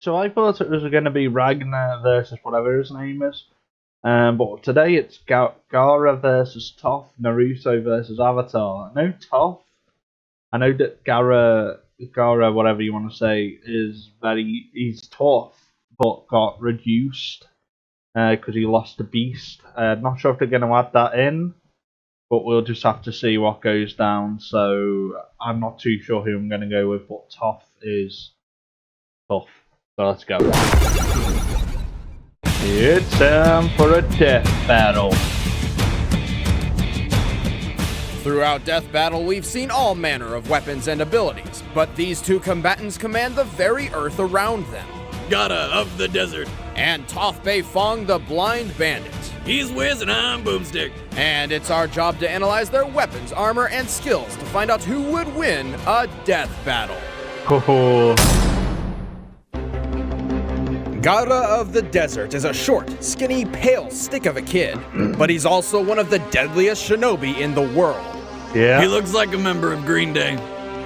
So I thought it was going to be Ragnar versus whatever his name is. But today it's Gaara versus Toph, Naruto versus Avatar. I know Toph. I know that Gaara, whatever you want to say, he's tough, but got reduced because he lost the beast. Not sure if they're going to add that in, but we'll just have to see what goes down. So I'm not too sure who I'm going to go with, but Toph is tough. So let's go. It's time for a death battle. Throughout Death Battle, we've seen all manner of weapons and abilities, but these two combatants command the very earth around them. Gaara of the desert. And Toph Beifong, the blind bandit. He's Wiz and I'm Boomstick. And it's our job to analyze their weapons, armor, and skills to find out who would win a death battle. Gaara of the Desert is a short, skinny, pale stick of a kid, but he's also one of the deadliest shinobi in the world. Yeah. He looks like a member of Green Day.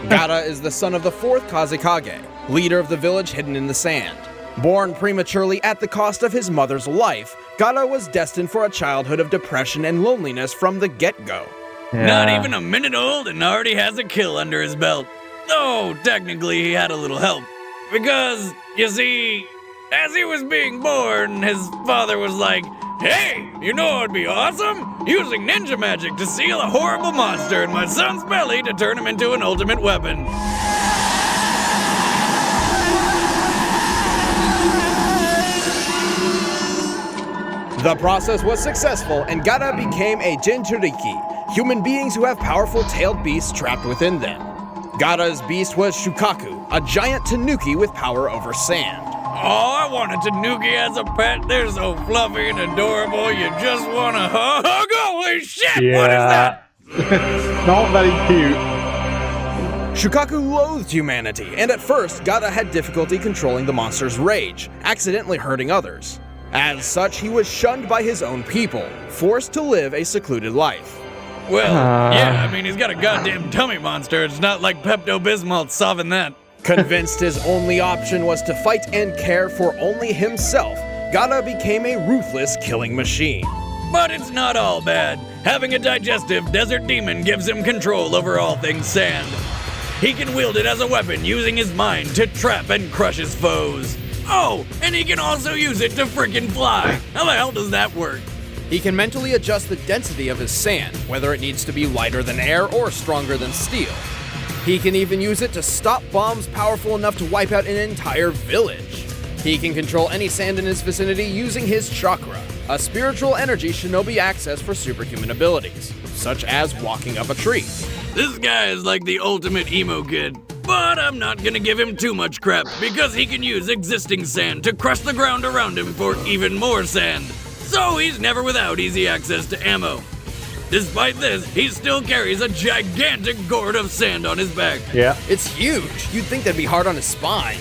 Gaara is the son of the 4th Kazekage, leader of the village hidden in the sand. Born prematurely at the cost of his mother's life, Gaara was destined for a childhood of depression and loneliness from the get-go. Yeah. Not even a minute old and already has a kill under his belt. Though, technically he had a little help. Because, you see, as he was being born, his father was like, "Hey, you know what'd be awesome? Using ninja magic to seal a horrible monster in my son's belly to turn him into an ultimate weapon." The process was successful, and Gaara became a Jinchuriki, human beings who have powerful tailed beasts trapped within them. Gaara's beast was Shukaku, a giant tanuki with power over sand. Oh, I want a tanuki as a pet. They're so fluffy and adorable, you just want to hug. Holy shit, what is that? Not very cute. Shukaku loathed humanity, and at first, Gaara had difficulty controlling the monster's rage, accidentally hurting others. As such, he was shunned by his own people, forced to live a secluded life. Well, yeah, I mean, he's got a goddamn tummy monster. It's not like Pepto-Bismol solving that. Convinced his only option was to fight and care for only himself, Gaara became a ruthless killing machine. But it's not all bad. Having a digestive desert demon gives him control over all things sand. He can wield it as a weapon using his mind to trap and crush his foes. Oh, and he can also use it to frickin' fly. How the hell does that work? He can mentally adjust the density of his sand, whether it needs to be lighter than air or stronger than steel. He can even use it to stop bombs powerful enough to wipe out an entire village. He can control any sand in his vicinity using his chakra, a spiritual energy shinobi access for superhuman abilities, such as walking up a tree. This guy is like the ultimate emo kid. But I'm not gonna give him too much crap, because he can use existing sand to crush the ground around him for even more sand. So he's never without easy access to ammo. Despite this, he still carries a gigantic gourd of sand on his back. Yeah. It's huge. You'd think that'd be hard on his spine.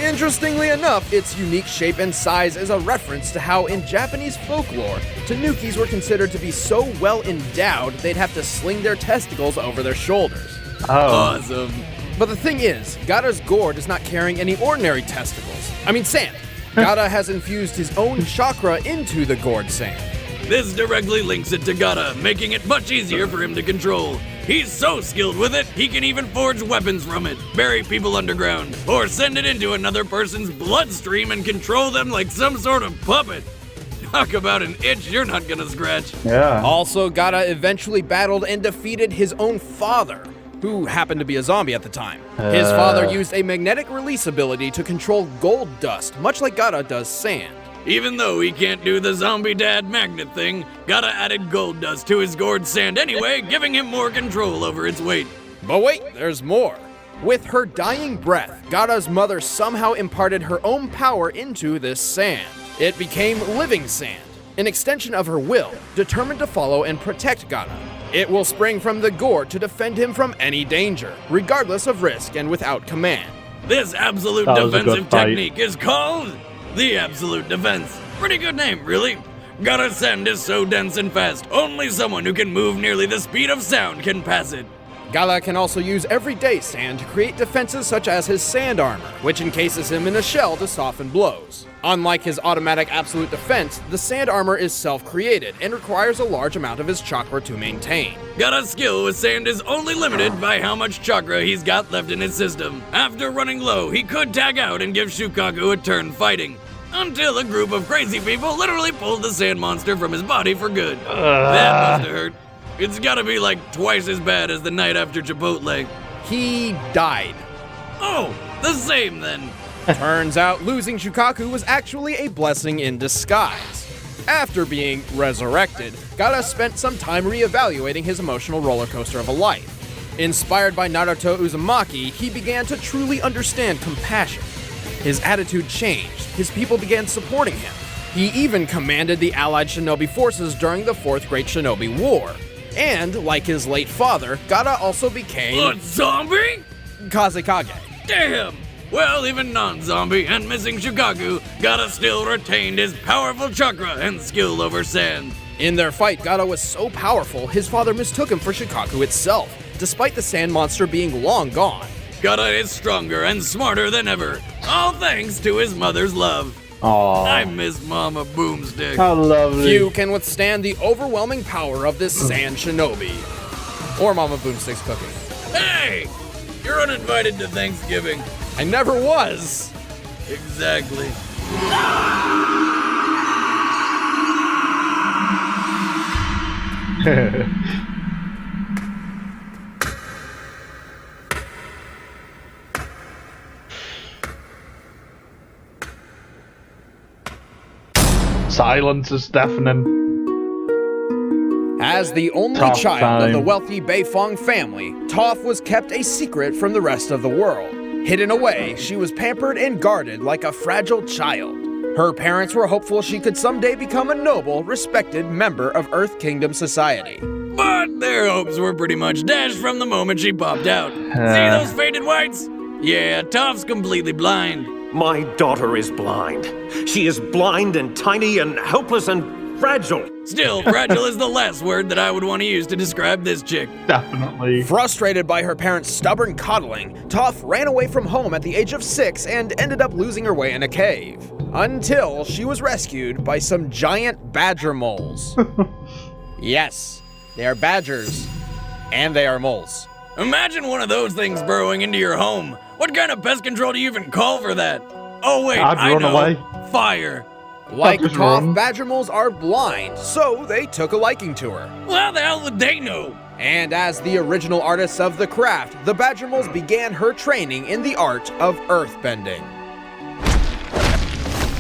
Interestingly enough, its unique shape and size is a reference to how in Japanese folklore, tanukis were considered to be so well endowed they'd have to sling their testicles over their shoulders. Oh. Awesome. But the thing is, Gaara's gourd is not carrying any ordinary testicles. I mean sand. Gaara has infused his own chakra into the gourd sand. This directly links it to Gaara, making it much easier for him to control. He's so skilled with it, he can even forge weapons from it, bury people underground, or send it into another person's bloodstream and control them like some sort of puppet. Talk about an itch you're not gonna scratch. Yeah. Also, Gaara eventually battled and defeated his own father, who happened to be a zombie at the time. His father used a magnetic release ability to control gold dust, much like Gaara does sand. Even though he can't do the zombie dad magnet thing, Gaara added gold dust to his gourd sand anyway, giving him more control over its weight. But wait, there's more. With her dying breath, Gaara's mother somehow imparted her own power into this sand. It became living sand, an extension of her will, determined to follow and protect Gaara. It will spring from the gourd to defend him from any danger, regardless of risk and without command. This absolute That was a good defensive fight. technique is called the Absolute Defense. Pretty good name, really. Gaara's sand is so dense and fast, only someone who can move nearly the speed of sound can pass it. Gaara can also use everyday sand to create defenses such as his sand armor, which encases him in a shell to soften blows. Unlike his automatic absolute defense, the sand armor is self-created and requires a large amount of his chakra to maintain. Gaara's skill with sand is only limited by how much chakra he's got left in his system. After running low, he could tag out and give Shukaku a turn fighting, until a group of crazy people literally pulled the sand monster from his body for good. That must have hurt. It's gotta be like twice as bad as the night after Chipotle. He died. Oh, the same then. Turns out losing Shukaku was actually a blessing in disguise. After being resurrected, Gaara spent some time reevaluating his emotional roller coaster of a life. Inspired by Naruto Uzumaki, he began to truly understand compassion. His attitude changed, his people began supporting him. He even commanded the allied shinobi forces during the Fourth Great Shinobi War. And, like his late father, Gaara also became A zombie? Kazekage. Damn! Well, even non-zombie and missing Shukaku, Gaara still retained his powerful chakra and skill over sand. In their fight, Gaara was so powerful, his father mistook him for Shukaku itself, despite the sand monster being long gone. Gaara is stronger and smarter than ever, all thanks to his mother's love. Aww. I miss Mama Boomstick. How lovely. Few can withstand the overwhelming power of this sand shinobi. Or Mama Boomstick's cooking. Hey! You're uninvited to Thanksgiving. I never was! Exactly. Silence is deafening. As the only Toph child of the time. wealthy Beifong family, Toph was kept a secret from the rest of the world. Hidden away, she was pampered and guarded like a fragile child. Her parents were hopeful she could someday become a noble, respected member of Earth Kingdom society. But their hopes were pretty much dashed from the moment she popped out. See those faded whites? Yeah, Toph's completely blind. My daughter is blind. She is blind and tiny and helpless and fragile. Still, fragile is the last word that I would want to use to describe this chick. Definitely. Frustrated by her parents' stubborn coddling, Toph ran away from home at the age of 6 and ended up losing her way in a cave. Until she was rescued by some giant badger moles. Yes, they are badgers, and they are moles. Imagine one of those things burrowing into your home. What kind of pest control do you even call for that? Oh wait, I'd I run know. away. Fire. Like Just Toph, run. badger moles are blind, so they took a liking to her. Well, how the hell would they know? And as the original artists of the craft, the badger moles began her training in the art of earthbending.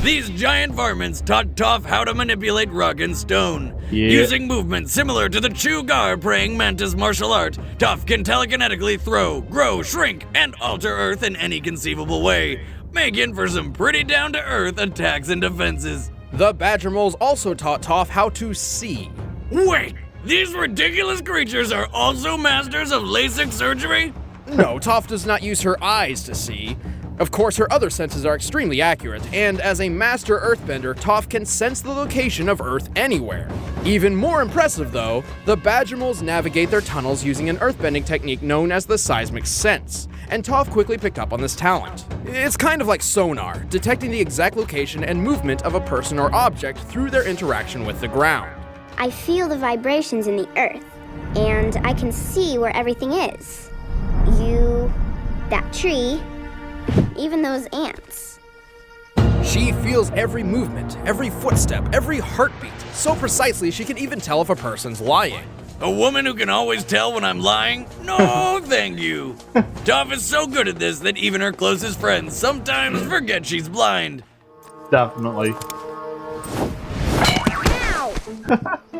These giant varmints taught Toph how to manipulate rock and stone. Yeah. Using movements similar to the Chugar praying mantis martial art, Toph can telekinetically throw, grow, shrink, and alter Earth in any conceivable way, making for some pretty down-to-earth attacks and defenses. The badger moles also taught Toph how to see. Wait, these ridiculous creatures are also masters of LASIK surgery? No, Toph does not use her eyes to see. Of course, her other senses are extremely accurate, and as a master earthbender, Toph can sense the location of Earth anywhere. Even more impressive though, the badger moles navigate their tunnels using an earthbending technique known as the seismic sense, and Toph quickly picked up on this talent. It's kind of like sonar, detecting the exact location and movement of a person or object through their interaction with the ground. I feel the vibrations in the earth, and I can see where everything is. You, that tree, even those ants. She feels every movement, every footstep, every heartbeat, so precisely she can even tell if a person's lying. A woman who can always tell when I'm lying? No, thank you. Toph is so good at this that even her closest friends sometimes forget she's blind. Definitely.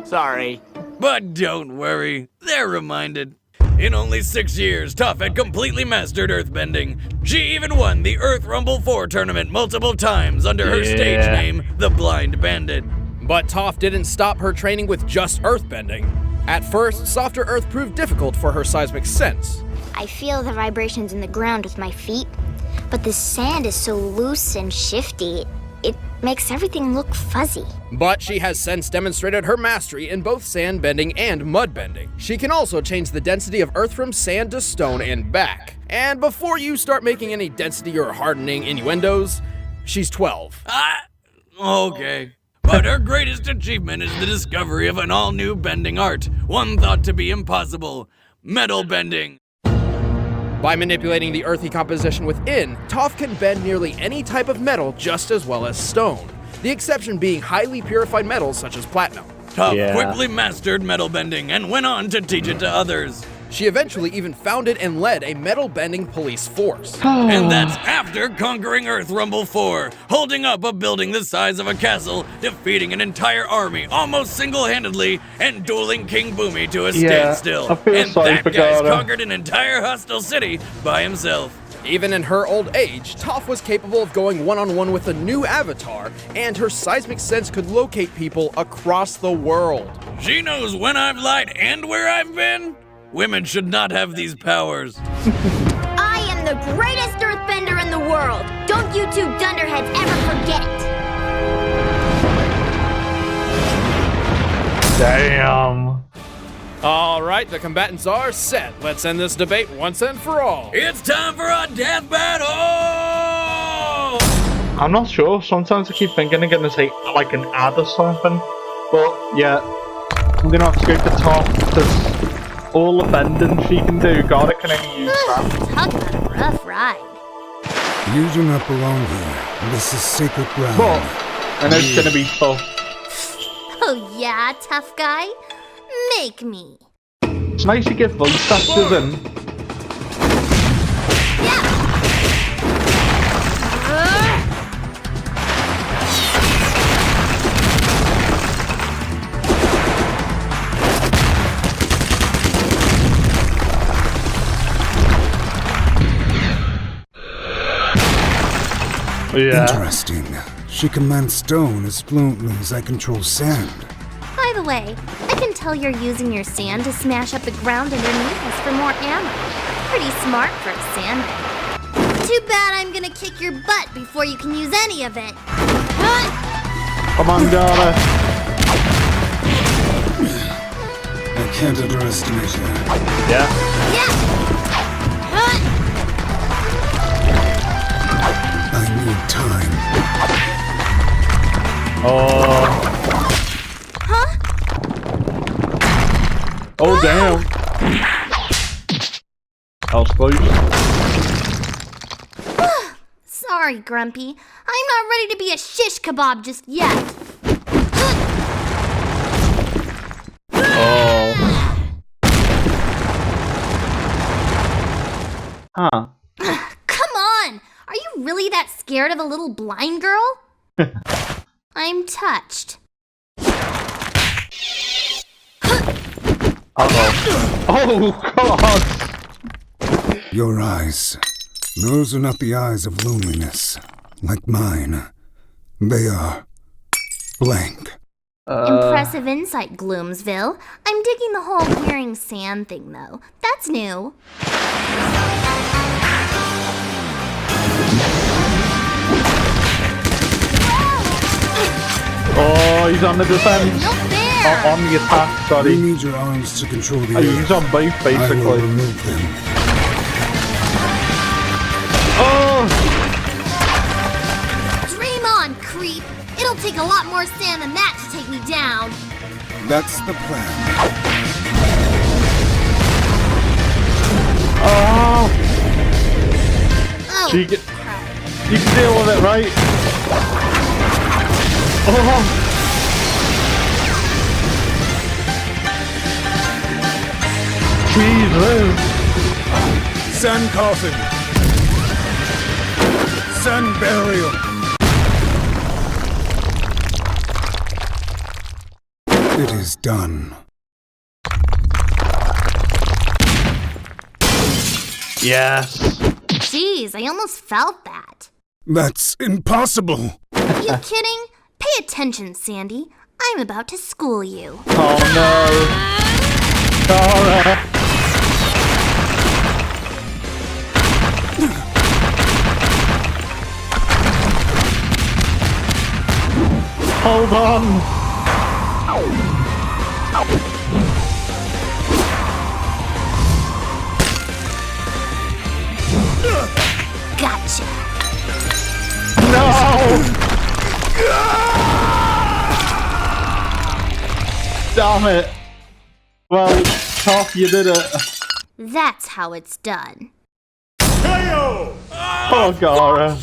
Sorry. But don't worry, they're reminded. In only 6 years, Toph had completely mastered earthbending. She even won the Earth Rumble 4 tournament multiple times under her stage name, the Blind Bandit. But Toph didn't stop her training with just earthbending. At first, softer earth proved difficult for her seismic sense. I feel the vibrations in the ground with my feet, but the sand is so loose and shifty. it makes everything look fuzzy. But she has since demonstrated her mastery in both sand bending and mud bending. She can also change the density of earth from sand to stone and back. And before you start making any density or hardening innuendos, she's 12. Okay. But her greatest achievement is the discovery of an all-new bending art, one thought to be impossible: metal bending. By manipulating the earthy composition within, Toph can bend nearly any type of metal just as well as stone, the exception being highly purified metals such as platinum. Toph quickly mastered metal bending and went on to teach it to others. She eventually even founded and led a metal bending police force. And that's after conquering Earth Rumble 4, holding up a building the size of a castle, defeating an entire army almost single-handedly, and dueling King Boomy to a standstill. I feel And sorry that for guy's Gaara. conquered an entire hostile city by himself. Even in her old age, Toph was capable of going one-on-one with a new avatar, and her seismic sense could locate people across the world. She knows when I've lied and where I've been. Women should not have these powers. I am the greatest earthbender in the world. Don't you two dunderheads ever forget it. Damn. All right, the combatants are set. Let's end this debate once and for all. It's time for a death battle! I'm not sure. Sometimes I keep thinking I'm gonna say like an ad or something. But yeah, I'm gonna have to go for Toph because all the bending she can do, Gaara can only use sand. Talk about a rough ride. You do not belong here. This is sacred ground. But I know it's gonna be tough. Oh yeah, tough guy? Make me. It's nice to get voice actors in. Yeah. Interesting. She commands stone as fluently as I control sand. By the way, I can tell you're using your sand to smash up the ground underneath us for more ammo. Pretty smart for a sand. Too bad I'm gonna kick your butt before you can use any of it. Come on, Gaara. I can't underestimate her. Yeah. Yeah! I need time. Oh. Huh? Oh, damn. That was close. Sorry, Grumpy. I'm not ready to be a shish kebab just yet. Oh. Huh. Come on! Are you really that scared of a little blind girl? I'm touched. Uh-oh. Oh, God. Your eyes. Those are not the eyes of loneliness, like mine. They are blank. Impressive insight, Gloomsville. I'm digging the whole wearing sand thing, though. That's new. Oh, he's on the defense. No fair! Oh, on the attack, We sorry. need your arms to control the Oh, earth. he's on both, I will basically. remove them. Oh! Dream on, creep! It'll take a lot more sand than that to take me down. That's the plan. Oh! Oh, You can deal with it, right? Oh! Jesus! Sun coffin. Sun burial. It is done. Yes. Jeez, I almost felt that. That's impossible. You kidding? Pay attention, Sandy. I'm about to school you. Oh no. Gaara. hold on. Gotcha. No! Damn it. Well, Toph, you did it. That's how it's done. Oh, Gaara.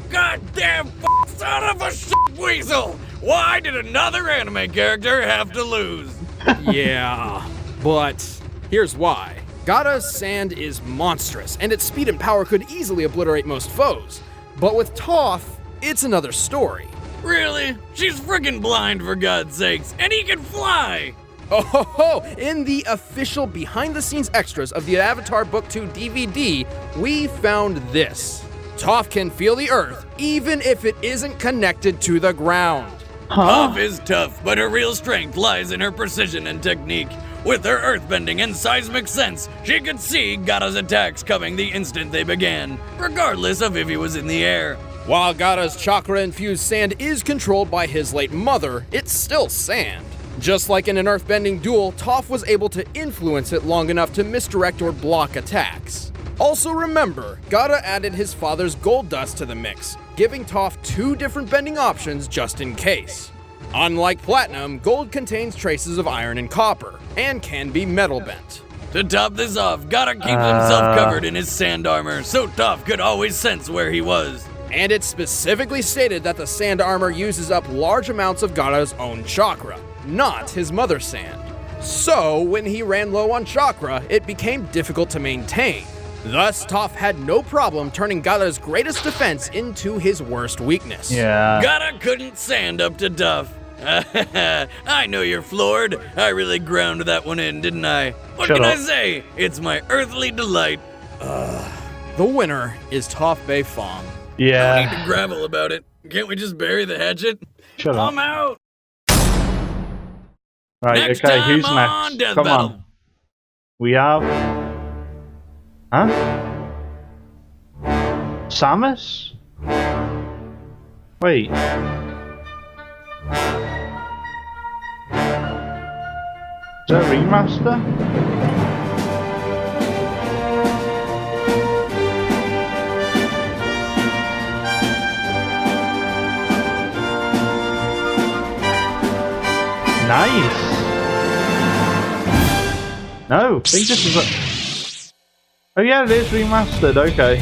Goddamn son of a shit weasel! Why did another anime character have to lose? Yeah, but here's why. Gaara's sand is monstrous, and its speed and power could easily obliterate most foes. But with Toph, it's another story. Really? She's friggin' blind, for God's sakes, and he can fly! Oh ho ho! In the official behind-the-scenes extras of the Avatar Book 2 DVD, we found this. Toph can feel the earth, even if it isn't connected to the ground. Toph is tough, but her real strength lies in her precision and technique. With her earthbending and seismic sense, she could see Gaara's attacks coming the instant they began, regardless of if he was in the air. While Gaara's chakra-infused sand is controlled by his late mother, it's still sand. Just like in an earthbending duel, Toph was able to influence it long enough to misdirect or block attacks. Also remember, Gaara added his father's gold dust to the mix, giving Toph 2 different bending options just in case. Unlike platinum, gold contains traces of iron and copper, and can be metal bent. To top this off, Gaara keeps himself covered in his sand armor, so Toph could always sense where he was. And it's specifically stated that the sand armor uses up large amounts of Gaara's own chakra, not his mother's sand. So, when he ran low on chakra, it became difficult to maintain. Thus, Toph had no problem turning Gaara's greatest defense into his worst weakness. Yeah. Gaara couldn't stand up to Toph. I know you're floored. I really ground that one in, didn't I? What Shut can I up. say? It's my earthly delight. The winner is Toph Bei Fong. I need Yeah. to gravel about it. Can't we just bury the hatchet? Shut up. I'm out. Right, Next okay, time who's on next? Death Come Battle. on. We have... Huh? Samus? Wait. Is that a remaster? Nice. No, I think this is a... Oh yeah, it is remastered, okay.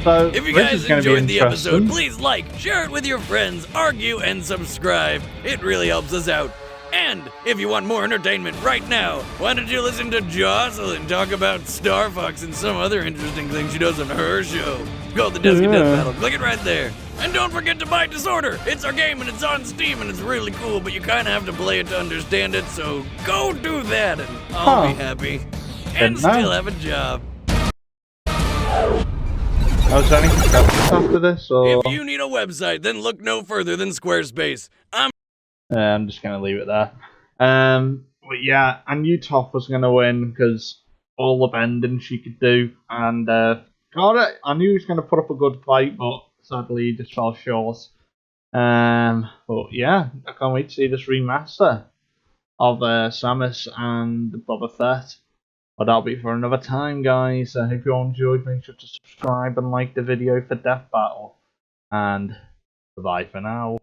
So, If you this guys is going to be enjoyed the episode, interesting. please like, share it with your friends, argue, and subscribe. It really helps us out. And if you want more entertainment right now, why don't you listen to Jocelyn talk about Star Fox and some other interesting things she does on her show? It's called The Dusky Yeah. Death Battle. Click it right there. And don't forget to buy Disorder. It's our game and it's on Steam and it's really cool, but you kind of have to play it to understand it, so go do that and I'll be happy. And Didn't know. still have a job. Oh, is there anything else after this, or... If you need a website, then look no further than Squarespace. I'm just going to leave it there. But yeah, I knew Toph was going to win because all the bending she could do. And Gaara, I knew he was going to put up a good fight, but sadly he just fell short. But yeah, I can't wait to see this remaster of Samus and Boba Fett. But that'll be for another time, guys. I hope you all enjoyed. Make sure to subscribe and like the video for Death Battle. And bye for now.